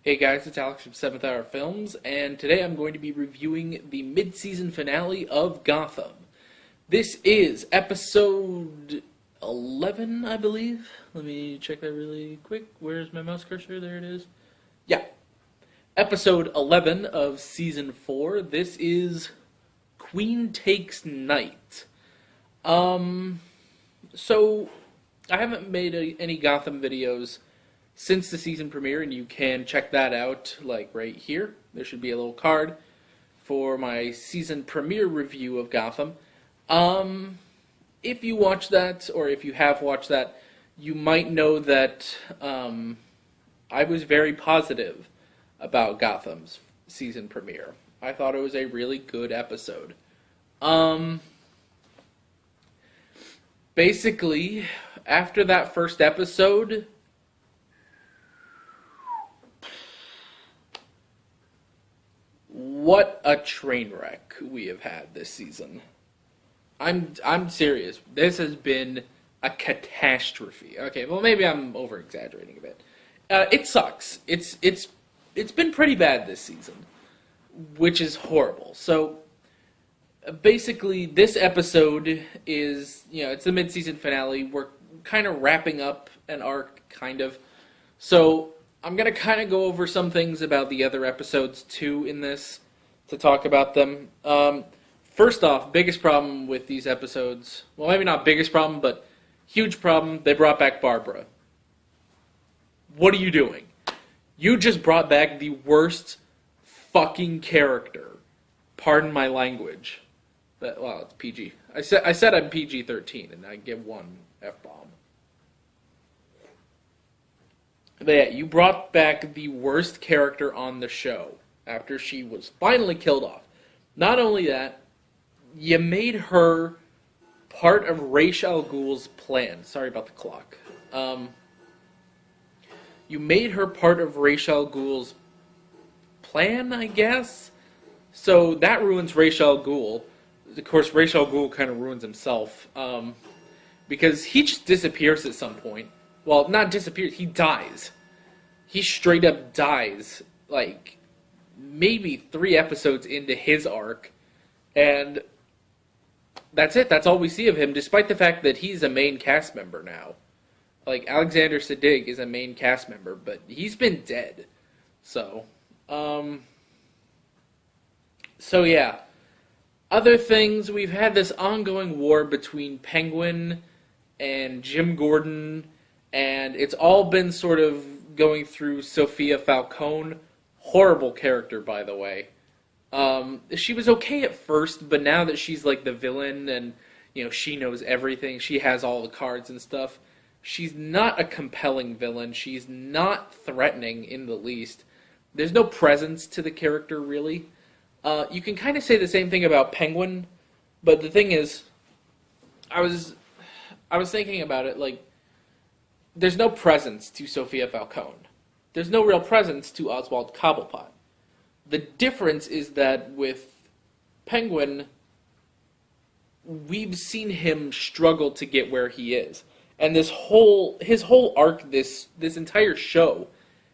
Hey guys, it's Alex from 7th Hour Films, and today I'm going to be reviewing the mid-season finale of Gotham. This is episode 11, I believe. Let me check that really quick. Where's my mouse cursor? There it is. Yeah. Episode 11 of Season 4. This is Queen Takes Night. So, I haven't made any Gotham videos since the season premiere, and you can check that out, like, right here. There should be a little card for my season premiere review of Gotham. If you watch that, or if you have watched that, you might know that I was very positive about Gotham's season premiere. I thought it was a really good episode. Basically, after that first episode, what a train wreck we have had this season. I'm serious. This has been a catastrophe. Okay, well maybe I'm over exaggerating a bit. It sucks. It's been pretty bad this season, which is horrible. So basically, this episode is, it's the mid-season finale. We're kind of wrapping up an arc, kind of. So I'm going to kind of go over some things about the other episodes, too, in this, to talk about them. First off, biggest problem with these episodes, well, maybe not biggest problem, but huge problem, they brought back Barbara. What are you doing? You just brought back the worst fucking character. Pardon my language. But, well, it's PG. I said I'm PG-13, and I give one F-bomb. But yeah, you brought back the worst character on the show after she was finally killed off. Not only that, you made her part of Ra's al Ghul's plan. Sorry about the clock. You made her part of Ra's al Ghul's plan, I guess? So that ruins Ra's al Ghul. Of course, Ra's al Ghul kind of ruins himself. Because he just disappears at some point. Well, not disappears, he dies. He straight up dies, like, maybe 3 episodes into his arc. And that's it, that's all we see of him, despite the fact that he's a main cast member now. Like, Alexander Siddig is a main cast member, but he's been dead. So yeah. Other things, we've had this ongoing war between Penguin and Jim Gordon, and it's all been sort of going through Sophia Falcone. Horrible character, by the way. She was okay at first, but now that she's like the villain and, she knows everything, she has all the cards and stuff, she's not a compelling villain. She's not threatening in the least. There's no presence to the character, really. You can kind of say the same thing about Penguin, but the thing is, I was thinking about it, like, there's no presence to Sophia Falcone. There's no real presence to Oswald Cobblepot. The difference is that with Penguin, we've seen him struggle to get where he is. And his whole arc, this entire show,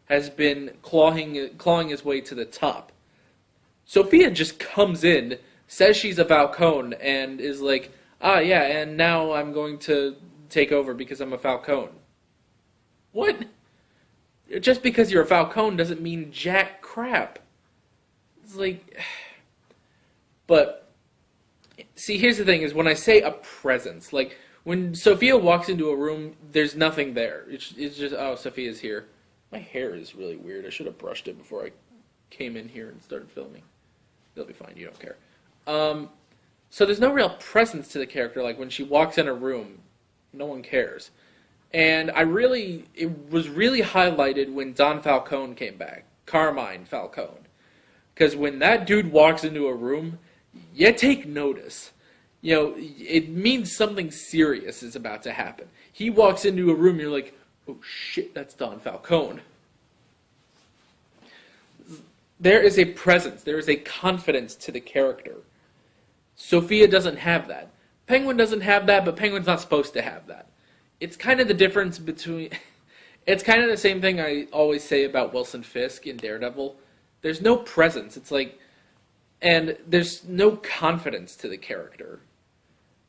has been clawing his way to the top. Sophia just comes in, says she's a Falcone, and is like, yeah, and now I'm going to take over because I'm a Falcone. What? Just because you're a Falcone doesn't mean jack crap. It's like... But, see, here's the thing, is when I say a presence, like, when Sophia walks into a room, there's nothing there. It's just, oh, Sophia's here. My hair is really weird. I should have brushed it before I came in here and started filming. It'll be fine, you don't care. So there's no real presence to the character, like when she walks in a room, no one cares. And it was really highlighted when Don Falcone came back, Carmine Falcone. Because when that dude walks into a room, you take notice. It means something serious is about to happen. He walks into a room, you're like, oh shit, that's Don Falcone. There is a presence, there is a confidence to the character. Sophia doesn't have that. Penguin doesn't have that, but Penguin's not supposed to have that. It's kind of the difference between... It's kind of the same thing I always say about Wilson Fisk in Daredevil. There's no presence. It's like, and there's no confidence to the character.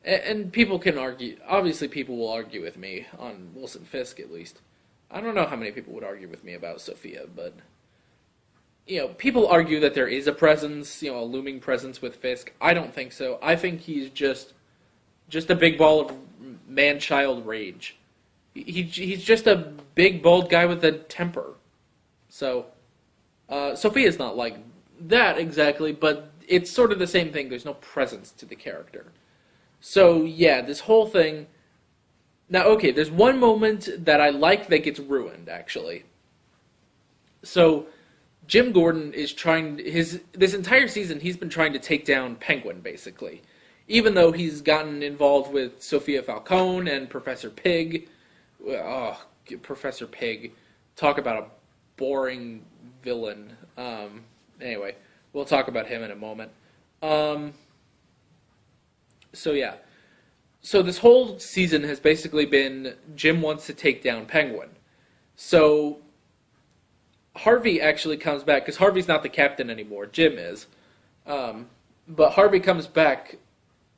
And people can argue. Obviously, people will argue with me on Wilson Fisk, at least. I don't know how many people would argue with me about Sophia, but people argue that there is a presence, a looming presence with Fisk. I don't think so. I think he's just a big ball of man-child rage. He's just a big, bald guy with a temper. So, Sophia's not like that exactly, but it's sort of the same thing. There's no presence to the character. So, yeah, this whole thing... Now, okay, there's one moment that I like that gets ruined, actually. So, Jim Gordon is trying... This entire season, he's been trying to take down Penguin, basically. Even though he's gotten involved with Sophia Falcone and Professor Pig. Oh, Professor Pig. Talk about a boring villain. Anyway, we'll talk about him in a moment. So yeah. So this whole season has basically been Jim wants to take down Penguin. So Harvey actually comes back, because Harvey's not the captain anymore. Jim is. But Harvey comes back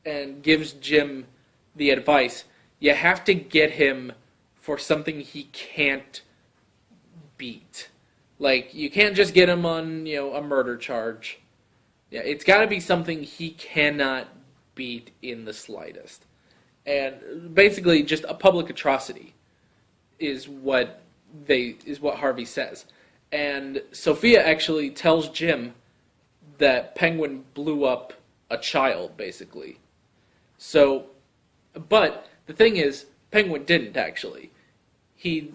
and gives Jim the advice, you have to get him for something he can't beat. Like, you can't just get him on, a murder charge. Yeah, it's got to be something he cannot beat in the slightest. And basically, just a public atrocity is what Harvey says. And Sophia actually tells Jim that Penguin blew up a child, basically. So, but the thing is, Penguin didn't actually. He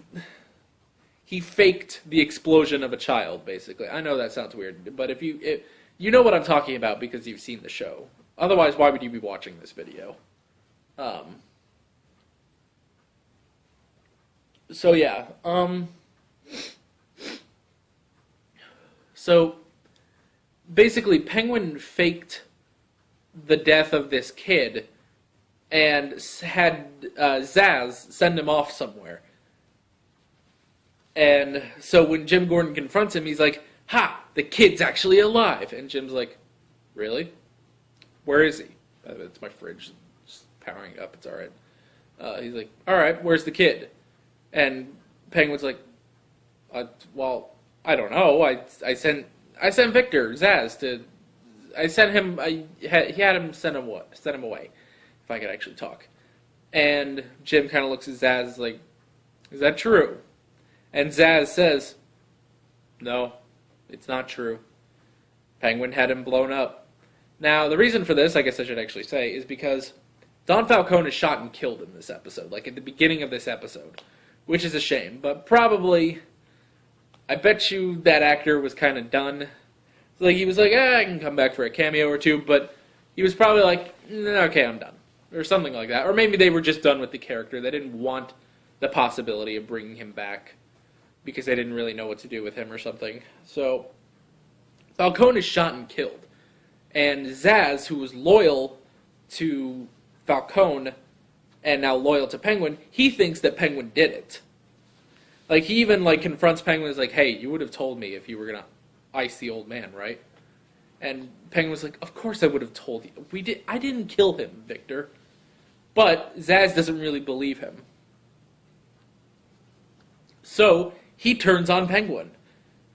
faked the explosion of a child, basically. I know that sounds weird, but if you know what I'm talking about because you've seen the show. Otherwise, why would you be watching this video? So yeah. So basically, Penguin faked the death of this kid and had Zsasz send him off somewhere. And so when Jim Gordon confronts him, he's like, ha, the kid's actually alive. And Jim's like, really? Where is he? It's my fridge. It's powering up. It's all right. He's like, all right, where's the kid? And Penguin's like, well, I don't know. I sent Victor Zsasz to. I sent him. He had him send him away. If I could actually talk. And Jim kind of looks at Zsasz like, is that true? And Zsasz says, no, it's not true. Penguin had him blown up. Now, the reason for this, I guess I should actually say, is because Don Falcone is shot and killed in this episode, like at the beginning of this episode, which is a shame. But probably, I bet you that actor was kind of done. Like, he was like, I can come back for a cameo or two, but he was probably like, okay, I'm done. Or something like that. Or maybe they were just done with the character. They didn't want the possibility of bringing him back because they didn't really know what to do with him or something. So, Falcone is shot and killed. And Zsasz, who was loyal to Falcone and now loyal to Penguin, he thinks that Penguin did it. Like, he even, confronts Penguin as like, hey, you would have told me if you were going to ice the old man, right? And Penguin was like, of course I would have told you. I didn't kill him, Victor. But Zsasz doesn't really believe him. So, he turns on Penguin.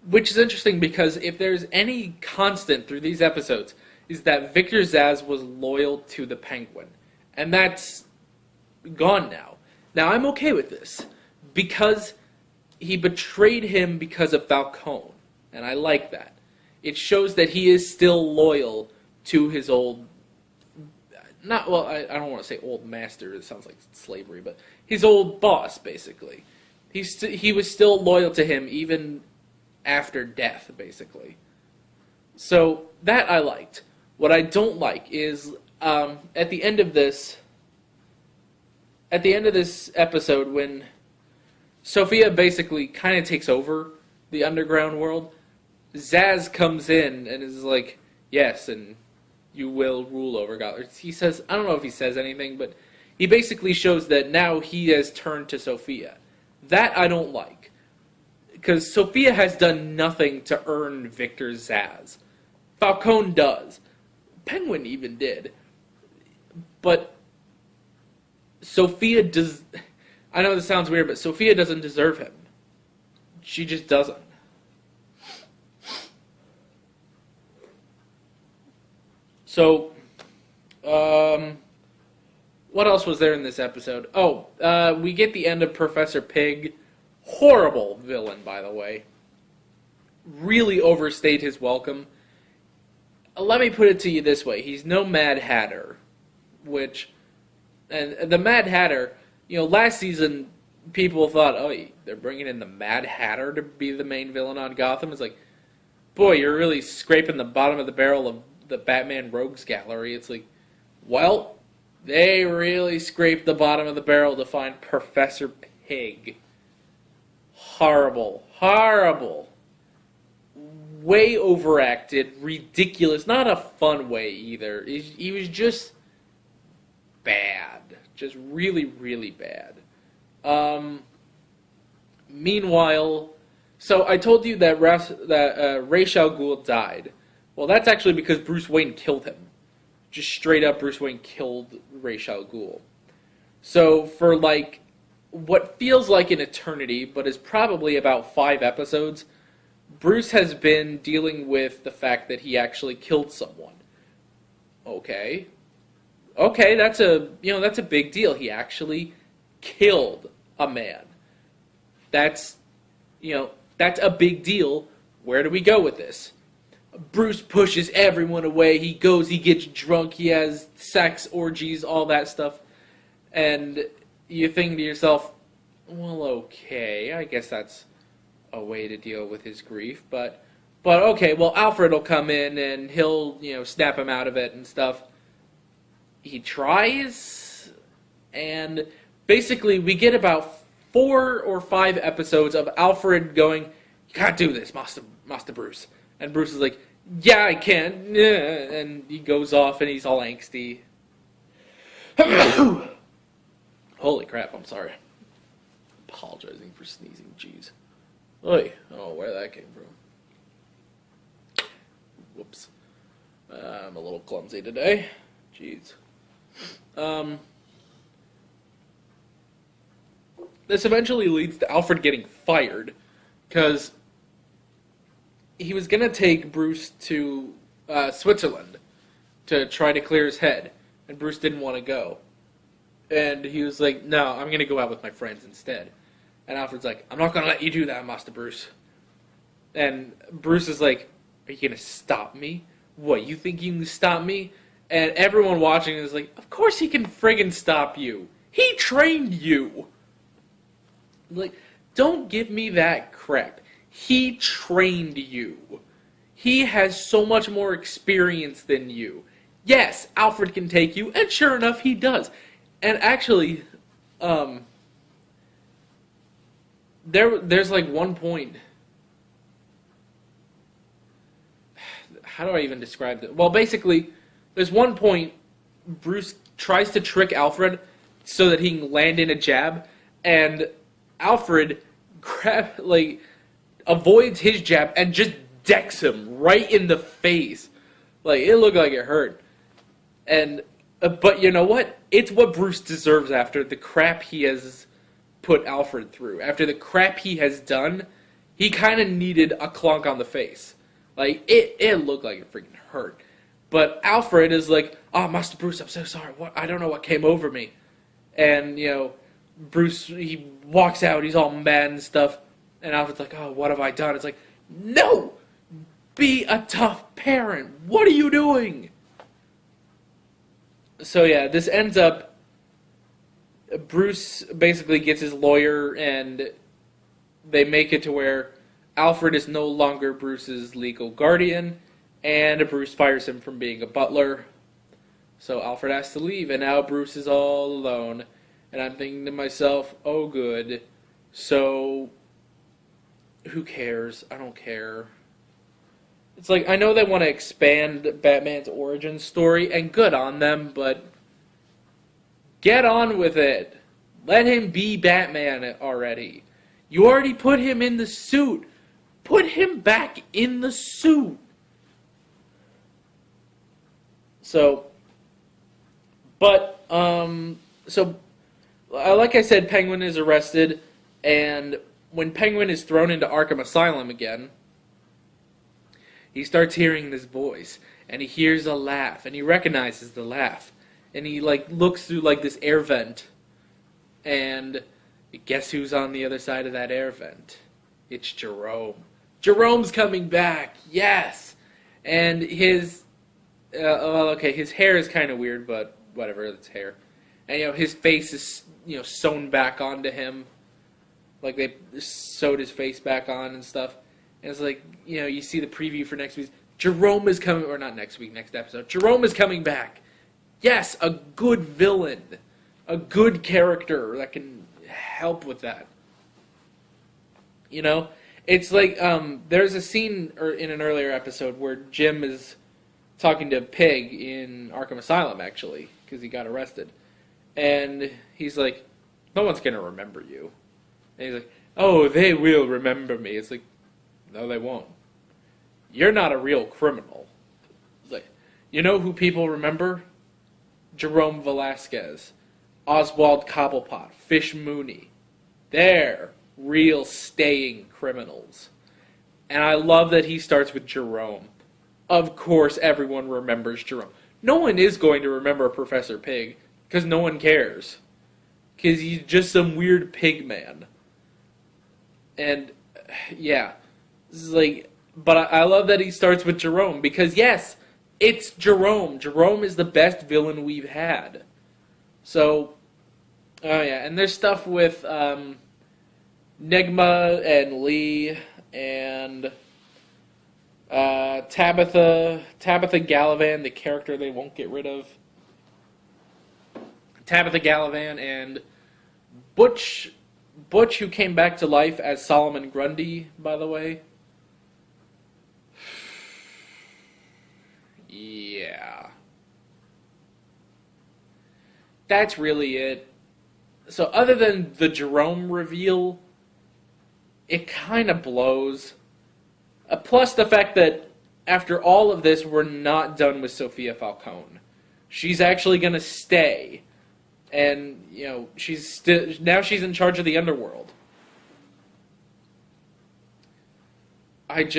Which is interesting because if there's any constant through these episodes, is that Victor Zsasz was loyal to the Penguin. And that's gone now. Now, I'm okay with this. Because he betrayed him because of Falcone. And I like that. It shows that he is still loyal to his old... I don't want to say old master. It sounds like slavery. But his old boss, basically. He was still loyal to him even after death, basically. So, that I liked. What I don't like is, at the end of this episode, when Sophia basically kind of takes over the underground world, Zsasz comes in and is like, yes, and you will rule over Gotham. He says, I don't know if he says anything, but he basically shows that now he has turned to Sophia. That I don't like. because Sophia has done nothing to earn Victor Zsasz. Falcone does. Penguin even did. But Sophia does... I know this sounds weird, but Sophia doesn't deserve him. She just doesn't. So, what else was there in this episode? Oh, we get the end of Professor Pig. Horrible villain, by the way. Really overstayed his welcome. Let me put it to you this way. He's no Mad Hatter. And the Mad Hatter, last season, people thought, oh, they're bringing in the Mad Hatter to be the main villain on Gotham. It's like, boy, you're really scraping the bottom of the barrel of the Batman Rogues Gallery. It's like, well, they really scraped the bottom of the barrel to find Professor Pig. Horrible. Horrible. Way overacted. Ridiculous. Not a fun way either. He was just bad. Just really, really bad. Meanwhile, so I told you that Ra's al Ghul died. Well, that's actually because Bruce Wayne killed him. Just straight up, Bruce Wayne killed Ra's al Ghul. So for what feels like an eternity, but is probably about 5 episodes, Bruce has been dealing with the fact that he actually killed someone. Okay, that's a big deal. He actually killed a man. That's a big deal. Where do we go with this? Bruce pushes everyone away. He gets drunk, he has sex orgies, all that stuff. And you think to yourself, well, okay, I guess that's a way to deal with his grief. But okay, well, Alfred will come in and he'll, snap him out of it and stuff. He tries, and basically we get about 4 or 5 episodes of Alfred going, you can't do this, Master Bruce. And Bruce is like, yeah, I can. And he goes off and he's all angsty. Holy crap, I'm sorry. Apologizing for sneezing, jeez. Oy, I don't know where that came from. Whoops. I'm a little clumsy today. Jeez. This eventually leads to Alfred getting fired, because he was going to take Bruce to Switzerland to try to clear his head, and Bruce didn't want to go. And he was like, no, I'm going to go out with my friends instead. And Alfred's like, I'm not going to let you do that, Master Bruce. And Bruce is like, are you going to stop me? What, you think you can stop me? And everyone watching is like, of course he can friggin' stop you. He trained you. Like, don't give me that crap. He trained you. He has so much more experience than you. Yes, Alfred can take you, and sure enough, he does. And actually, there's one point. How do I even describe it? Well, basically, there's one point Bruce tries to trick Alfred so that he can land in a jab, and Alfred avoids his jab and just decks him right in the face. It looked like it hurt. And but you know what? It's what Bruce deserves after the crap he has put Alfred through. After the crap he has done, he kind of needed a clunk on the face. It looked like it freaking hurt. But Alfred is like, oh, Master Bruce, I'm so sorry. What? I don't know what came over me. And, Bruce, he walks out, he's all mad and stuff. And Alfred's like, oh, what have I done? It's like, no! Be a tough parent. What are you doing? So yeah, this ends up, Bruce basically gets his lawyer, and they make it to where Alfred is no longer Bruce's legal guardian, and Bruce fires him from being a butler. So Alfred has to leave, and now Bruce is all alone. And I'm thinking to myself, oh good, so who cares? I don't care. It's like, I know they want to expand Batman's origin story, and good on them, but get on with it. Let him be Batman already. You already put him in the suit. Put him back in the suit. So, but, so, like I said, Penguin is arrested, and when Penguin is thrown into Arkham Asylum again, he starts hearing this voice, and he hears a laugh, and he recognizes the laugh, and he, like, looks through, like, this air vent, and guess who's on the other side of that air vent? It's Jerome. Jerome's coming back, yes! And his, his hair is kind of weird, but whatever, it's hair. And, his face is, sewn back onto him. Like, they sewed his face back on and stuff. And it's like, you see the preview for next week. Jerome is coming, or not next week, next episode. Jerome is coming back. Yes, a good villain. A good character that can help with that. It's like, there's a scene in an earlier episode where Jim is talking to Pig in Arkham Asylum, actually, because he got arrested. And he's like, no one's going to remember you. And he's like, oh, they will remember me. It's like, no, they won't. You're not a real criminal. It's like, you know who people remember? Jerome Velasquez, Oswald Cobblepot, Fish Mooney. They're real staying criminals. And I love that he starts with Jerome. Of course, everyone remembers Jerome. No one is going to remember Professor Pig, because no one cares. Because he's just some weird pig man. And, yeah. This is like, but I love that he starts with Jerome, because yes, it's Jerome. Jerome is the best villain we've had. So, oh yeah, and there's stuff with Nigma and Lee and Tabitha Gallivan, the character they won't get rid of. Tabitha Gallivan and Butch, who came back to life as Solomon Grundy, by the way. Yeah. That's really it. So other than the Jerome reveal, it kind of blows. Plus the fact that after all of this, we're not done with Sophia Falcone. She's actually going to stay. And, now she's in charge of the underworld. It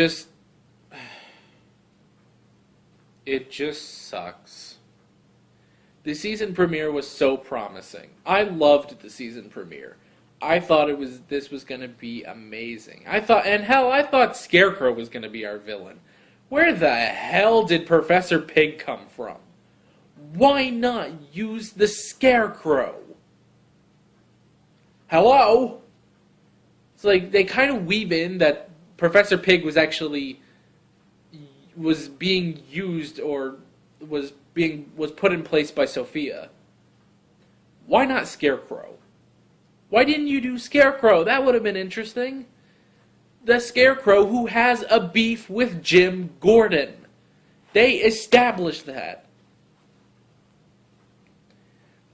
just sucks. The season premiere was so promising. I loved the season premiere. I thought this was going to be amazing. I thought Scarecrow was going to be our villain. Where the hell did Professor Pig come from? Why not use the Scarecrow? Hello? It's like they kind of weave in that Professor Pig was being used or was put in place by Sophia. Why not Scarecrow? Why didn't you do Scarecrow? That would have been interesting. The Scarecrow who has a beef with Jim Gordon. They established that.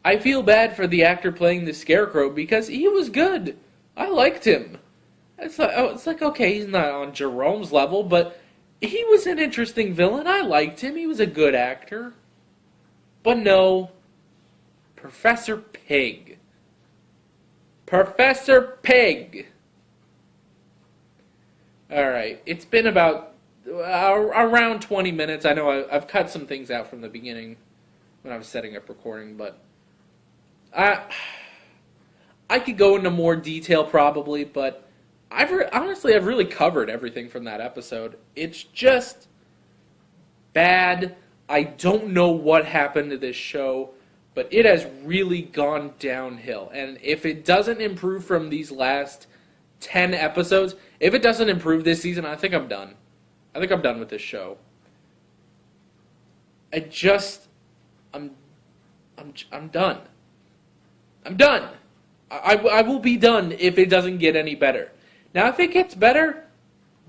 I feel bad for the actor playing the Scarecrow because he was good. I liked him. It's like okay, he's not on Jerome's level, but he was an interesting villain. I liked him. He was a good actor. But no, Professor Pig. Professor Pig. Alright, it's been about around 20 minutes. I know I've cut some things out from the beginning when I was setting up recording, but I could go into more detail probably, but I've really covered everything from that episode. It's just bad. I don't know what happened to this show, but it has really gone downhill. And if it doesn't improve from these last 10 episodes, if it doesn't improve this season, I think I'm done. I think I'm done with this show. I'm done. I'm done. I will be done if it doesn't get any better. Now, if it gets better,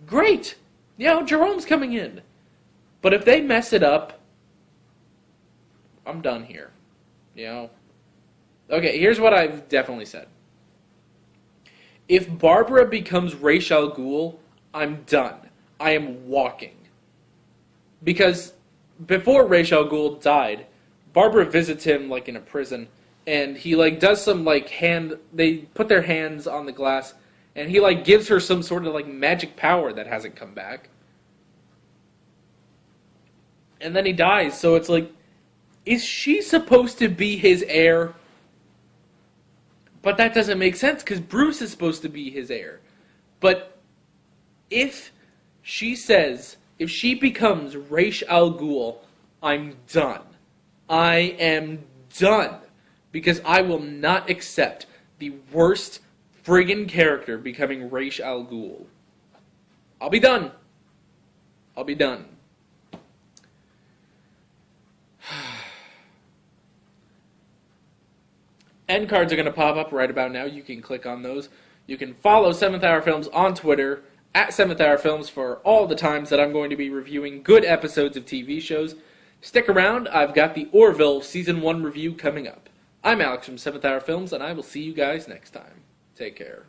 great. Jerome's coming in. But if they mess it up, I'm done here. Okay, here's what I've definitely said. If Barbara becomes Ra's al Ghul, I'm done. I am walking. Because before Ra's al Ghul died, Barbara visits him like in a prison, and he like does some like they put their hands on the glass, and he like gives her some sort of like magic power that hasn't come back. And then he dies, so it's like, is she supposed to be his heir? But that doesn't make sense, because Bruce is supposed to be his heir. But if she becomes Ra's al Ghul, I'm done. I am done. Because I will not accept the worst friggin' character becoming Ra's al Ghul. I'll be done. I'll be done. End cards are going to pop up right about now. You can click on those. You can follow 7th Hour Films on Twitter, at 7th Hour Films, for all the times that I'm going to be reviewing good episodes of TV shows. Stick around. I've got the Orville Season 1 review coming up. I'm Alex from 7th Hour Films, and I will see you guys next time. Take care.